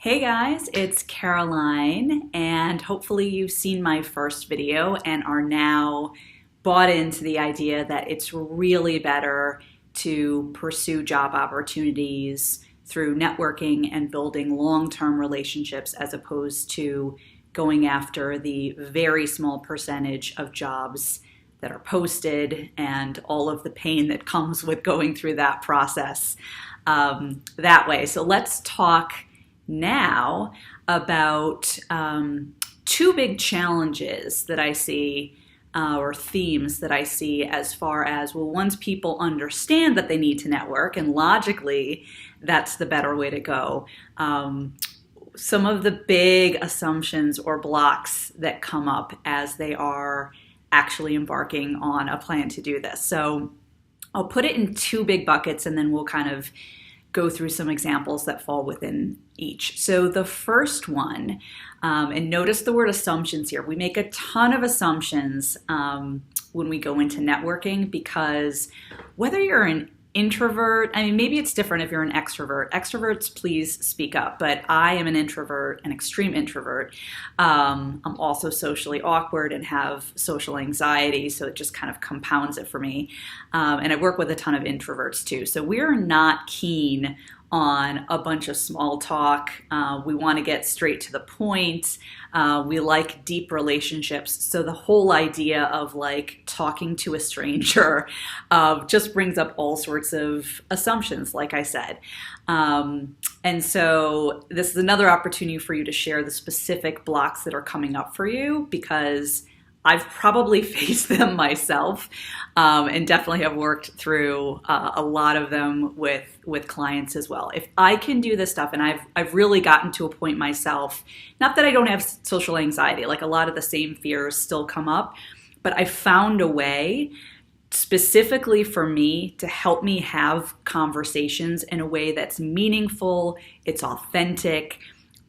Hey guys, it's Caroline, and hopefully you've seen my first video and are now bought into the idea that it's really better to pursue job opportunities through networking and building long-term relationships as opposed to going after the very small percentage of jobs that are posted and all of the pain that comes with going through that process that way. So let's talk now about two big challenges that I see or themes that I see as far as, well, once people understand that they need to network, and logically that's the better way to go, some of the big assumptions or blocks that come up as they are actually embarking on a plan to do this. So I'll put it in two big buckets and then we'll kind of go through some examples that fall within each. So the first one, and notice the word assumptions here. We make a ton of assumptions when we go into networking because whether you're an introvert, I mean, maybe it's different if you're an extrovert. Extroverts, please speak up, but I am an introvert, an extreme introvert. I'm also socially awkward and have social anxiety, so it just kind of compounds it for me. And I work with a ton of introverts too. So we're not keen on a bunch of small talk. We want to get straight to the point. We like deep relationships. So the whole idea of like talking to a stranger just brings up all sorts of assumptions, like I said. And so this is another opportunity for you to share the specific blocks that are coming up for you, because I've probably faced them myself, and definitely have worked through a lot of them with clients as well. If I can do this stuff, and I've really gotten to a point myself, not that I don't have social anxiety, like a lot of the same fears still come up, but I found a way specifically for me to help me have conversations in a way that's meaningful, it's authentic.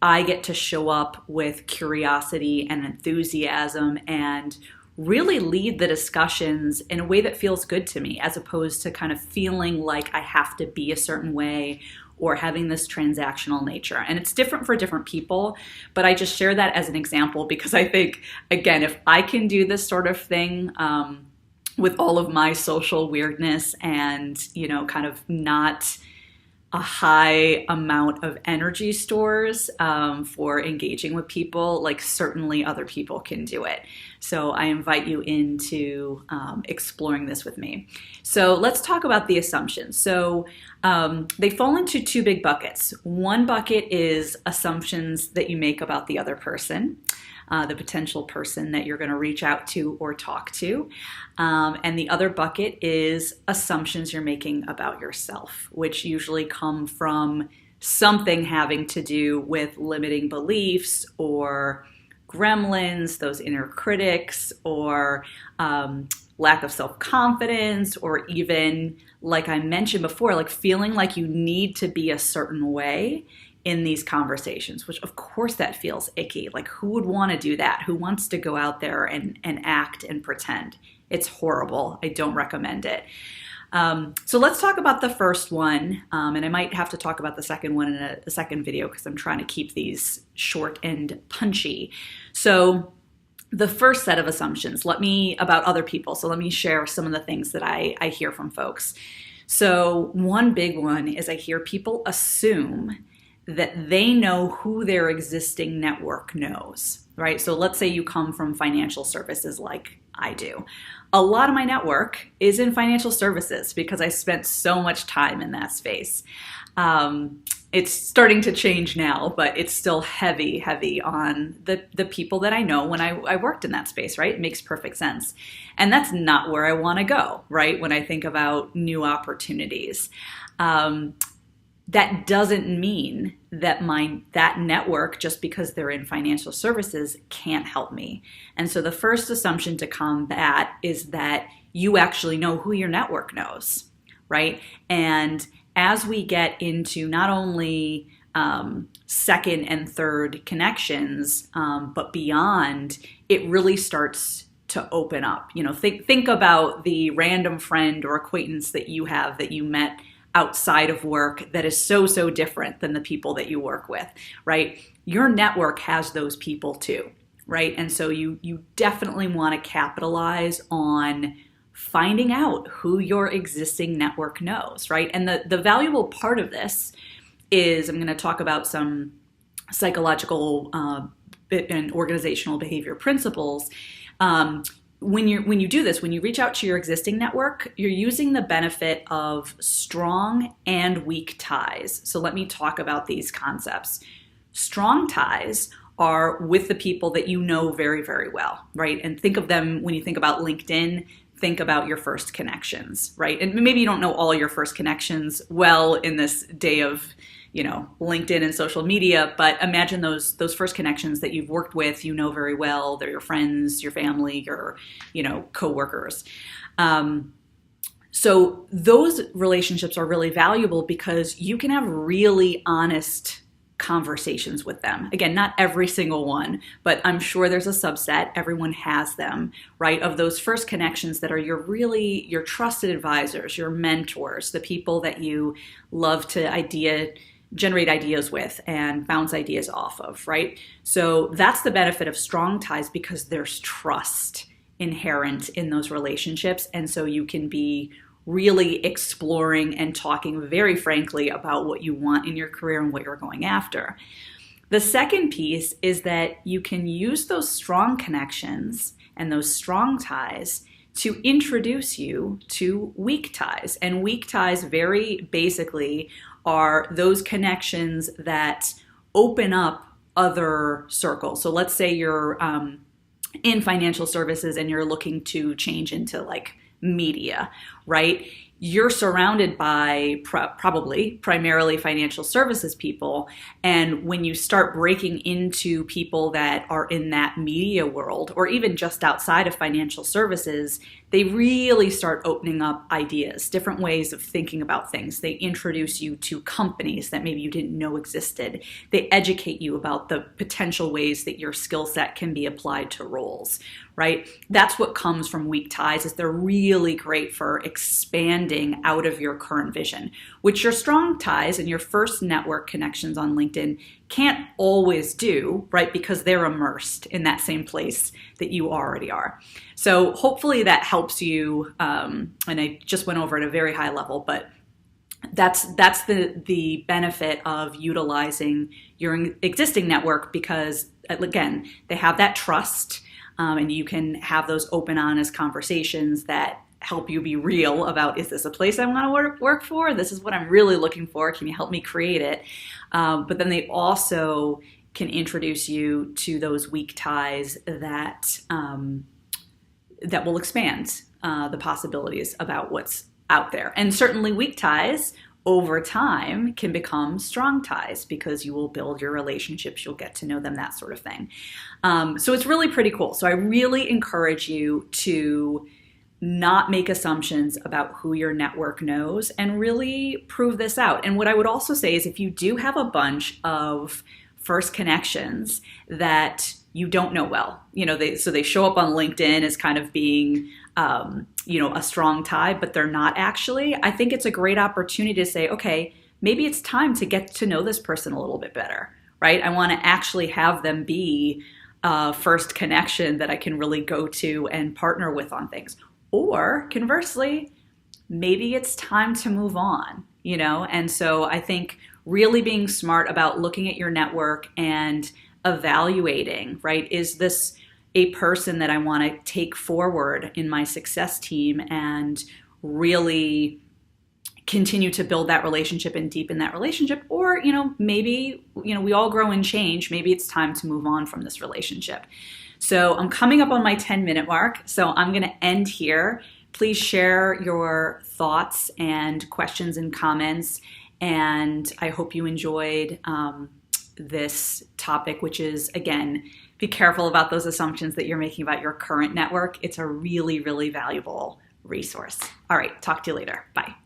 I get to show up with curiosity and enthusiasm and really lead the discussions in a way that feels good to me, as opposed to kind of feeling like I have to be a certain way or having this transactional nature. And it's different for different people, but I just share that as an example because I think, again, if I can do this sort of thing with all of my social weirdness and, kind of not a high amount of energy stores for engaging with people, like certainly other people can do it. So I invite you into exploring this with me. So let's talk about the assumptions. So they fall into two big buckets. One bucket is assumptions that you make about the other person, the potential person that you're going to reach out to or talk to. And the other bucket is assumptions you're making about yourself, which usually come from something having to do with limiting beliefs or gremlins, those inner critics, or lack of self-confidence, or even, like I mentioned before, like feeling like you need to be a certain way in these conversations, which of course that feels icky. Like who would want to do that? Who wants to go out there and act and pretend? It's horrible. I don't recommend it. So let's talk about the first one. And I might have to talk about the second one in a second video because I'm trying to keep these short and punchy. So the first set of assumptions, about other people. So let me share some of the things that I hear from folks. So one big one is I hear people assume that they know who their existing network knows, right? So let's say you come from financial services like I do. A lot of my network is in financial services because I spent so much time in that space. It's starting to change now, but it's still heavy on the people that I know when I worked in that space, right? It makes perfect sense. And that's not where I want to go, right? When I think about new opportunities. That doesn't mean that that network, just because they're in financial services, can't help me. And so the first assumption to combat is that you actually know who your network knows, right? And as we get into not only second and third connections, but beyond, it really starts to open up. Think about the random friend or acquaintance that you have that you met outside of work that is so, so different than the people that you work with, right? Your network has those people too, right? And so you definitely want to capitalize on finding out who your existing network knows, right? And the valuable part of this is, I'm going to talk about some psychological and organizational behavior principles. When you do this, when you reach out to your existing network, you're using the benefit of strong and weak ties. So let me talk about these concepts. Strong ties are with the people that you know very, very well, right? And think of them when you think about LinkedIn. Think about your first connections, right? And maybe you don't know all your first connections well in this day of, LinkedIn and social media, but imagine those first connections that you've worked with, you know very well. They're your friends, your family, your, coworkers. So those relationships are really valuable because you can have really honest conversations with them. Again, not every single one, but I'm sure there's a subset, everyone has them, right? Of those first connections that are your trusted advisors, your mentors, the people that you love to generate ideas with and bounce ideas off of, right? So that's the benefit of strong ties, because there's trust inherent in those relationships. And so you can be really exploring and talking very frankly about what you want in your career and what you're going after. The second piece is that you can use those strong connections and those strong ties to introduce you to weak ties. And weak ties very basically are those connections that open up other circles. So let's say you're in financial services and you're looking to change into like media, right? You're surrounded by probably primarily financial services people. And when you start breaking into people that are in that media world, or even just outside of financial services, they really start opening up ideas, different ways of thinking about things. They introduce you to companies that maybe you didn't know existed. They educate you about the potential ways that your skill set can be applied to roles, right? That's what comes from weak ties, is they're really great for expanding out of your current vision, which your strong ties and your first network connections on LinkedIn can't always do, right? Because they're immersed in that same place that you already are. So hopefully that helps you. And I just went over at a very high level, but that's the benefit of utilizing your existing network, because again, they have that trust, and you can have those open, honest conversations that help you be real about, is this a place I want to work for? This is what I'm really looking for. Can you help me create it? But then they also can introduce you to those weak ties that will expand the possibilities about what's out there. And certainly weak ties over time can become strong ties, because you will build your relationships, you'll get to know them, that sort of thing. So it's really pretty cool. So I really encourage you to not make assumptions about who your network knows and really prove this out. And what I would also say is, if you do have a bunch of first connections that you don't know well, they show up on LinkedIn as kind of being, a strong tie, but they're not actually. I think it's a great opportunity to say, okay, maybe it's time to get to know this person a little bit better, right? I want to actually have them be a first connection that I can really go to and partner with on things. Or conversely, maybe it's time to move on, And so I think really being smart about looking at your network and evaluating, right? Is this a person that I want to take forward in my success team and really continue to build that relationship and deepen that relationship? Or, maybe, we all grow and change. Maybe it's time to move on from this relationship. So I'm coming up on my 10-minute mark, so I'm going to end here. Please share your thoughts and questions and comments, and I hope you enjoyed this topic, which is, again, be careful about those assumptions that you're making about your current network. It's a really, really valuable resource. All right, talk to you later. Bye.